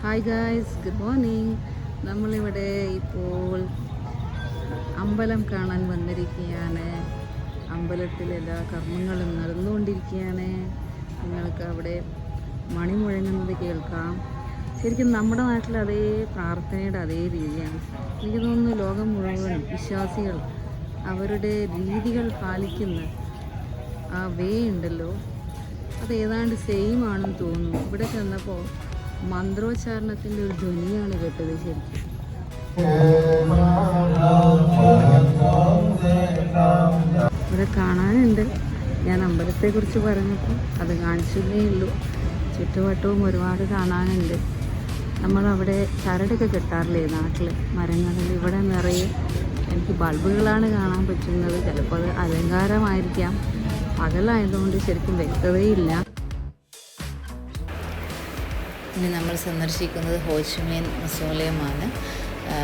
Hi guys, good morning. നമ്മളിവിടെ ഇപ്പോൾ അമ്പലം കാണാൻ വന്നിരിക്കുകയാണ്. അമ്പലത്തിൽ എല്ലാ കർമ്മങ്ങളും നടന്നുകൊണ്ടിരിക്കുകയാണ്. നിങ്ങൾക്ക് അവിടെ മണി മുഴങ്ങുന്നത് കേൾക്കാം. ശരിക്കും നമ്മുടെ നാട്ടിൽ അതേ പ്രാർത്ഥനയുടെ അതേ രീതിയാണ്. എനിക്ക് തോന്നുന്നു ലോകം മുഴുവൻ വിശ്വാസികൾ അവരുടെ രീതികൾ പാലിക്കുന്ന ആ വേ ഉണ്ടല്ലോ, അത് ഏതാണ്ട് സെയിം ആണെന്ന് തോന്നുന്നു. ഇവിടെ ചെന്നപ്പോൾ മന്ത്രോച്ചാരണത്തിൻ്റെ ഒരു ധ്വനിയാണ് കേട്ടത്. ശരിക്കും ഇവിടെ കാണാനുണ്ട്. ഞാൻ അമ്പലത്തെക്കുറിച്ച് പറഞ്ഞപ്പോൾ അത് കാണിച്ചതേ ഉള്ളൂ. ചുറ്റുവട്ടവും ഒരുപാട് കാണാനുണ്ട്. നമ്മളവിടെ ചരടൊക്കെ കെട്ടാറില്ലേ നാട്ടിൽ, മരങ്ങളിൽ. ഇവിടെ നിറയെ എനിക്ക് ബൾബുകളാണ് കാണാൻ പറ്റുന്നത്. ചിലപ്പോൾ അത് അലങ്കാരമായിരിക്കാം. പകലായതുകൊണ്ട് ശരിക്കും വ്യക്തതയില്ല. ഇനി നമ്മൾ സന്ദർശിക്കുന്നത് ഹോച്ചിമിൻ മൗസോളിയമാണ്.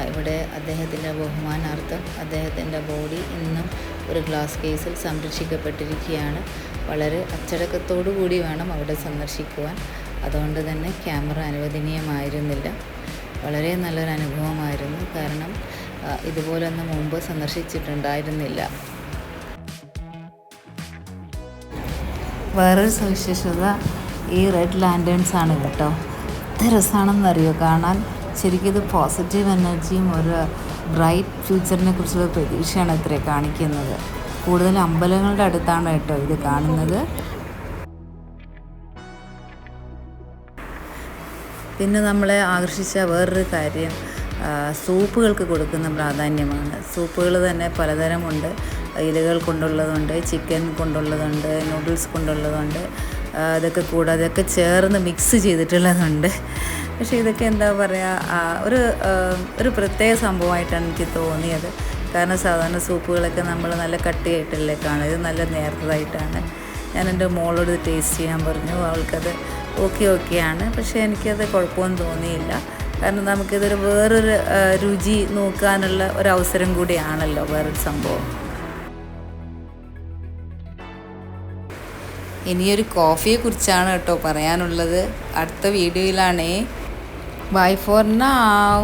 ഇവിടെ അദ്ദേഹത്തിൻ്റെ ബഹുമാനാർത്ഥം അദ്ദേഹത്തിൻ്റെ ബോഡി ഇന്നും ഒരു ഗ്ലാസ് കേസിൽ സംരക്ഷിക്കപ്പെട്ടിരിക്കുകയാണ്. വളരെ അച്ചടക്കത്തോടു കൂടി വേണം അവിടെ സന്ദർശിക്കുവാൻ. അതുകൊണ്ട് തന്നെ ക്യാമറ അനുവദനീയമായിരുന്നില്ല. വളരെ നല്ലൊരു അനുഭവമായിരുന്നു. കാരണം ഇതുപോലൊന്നും മുമ്പ് സന്ദർശിച്ചിട്ടുണ്ടായിരുന്നില്ല. വേറൊരു സവിശേഷത ഈ റെഡ് ലാൻറ്റേൺസ് ആണ് കേട്ടോ. എത്ര രസമാണെന്നറിയോ കാണാൻ. ശരിക്കും ഇത് പോസിറ്റീവ് എനർജിയും ഒരു ബ്രൈറ്റ് ഫ്യൂച്ചറിനെ കുറിച്ചുള്ള പ്രതീക്ഷയാണ് ഇത്രയും കാണിക്കുന്നത്. കൂടുതൽ അമ്പലങ്ങളുടെ അടുത്താണ് കേട്ടോ ഇത് കാണുന്നത്. പിന്നെ നമ്മളെ ആകർഷിച്ച വേറൊരു കാര്യം സൂപ്പുകൾക്ക് കൊടുക്കുന്ന പ്രാധാന്യമാണ്. സൂപ്പുകൾ തന്നെ പലതരമുണ്ട്. ഇലകൾ കൊണ്ടുള്ളതുണ്ട്, ചിക്കൻ കൊണ്ടുള്ളതുണ്ട്, നൂഡിൽസ് കൊണ്ടുള്ളതുണ്ട്. അതൊക്കെ കൂടാതെ അതൊക്കെ ചേർന്ന് മിക്സ് ചെയ്തിട്ടുള്ളതുണ്ട്. പക്ഷേ ഇതൊക്കെ എന്താ പറയുക, ഒരു പ്രത്യേക സംഭവമായിട്ടാണ് എനിക്ക് തോന്നിയത്. കാരണം സാധാരണ സൂപ്പുകളൊക്കെ നമ്മൾ നല്ല കട്ടിയായിട്ടല്ലേ കാണുക. ഇത് നല്ല നേർത്തതായിട്ടാണ്. ഞാൻ എൻ്റെ മോളോട് ടേസ്റ്റ് ചെയ്യാൻ പറഞ്ഞു. അവൾക്കത് ഓക്കെയാണ്. പക്ഷേ എനിക്കത് കുഴപ്പമൊന്നും തോന്നിയില്ല. കാരണം നമുക്കിതൊരു വേറൊരു രുചി നോക്കാനുള്ള ഒരു അവസരം കൂടിയാണല്ലോ, വേറൊരു സംഭവം. ഇനിയൊരു കോഫിയെ കുറിച്ചാണ് കേട്ടോ പറയാനുള്ളത്. അടുത്ത വീഡിയോയിലാണേ. By for now.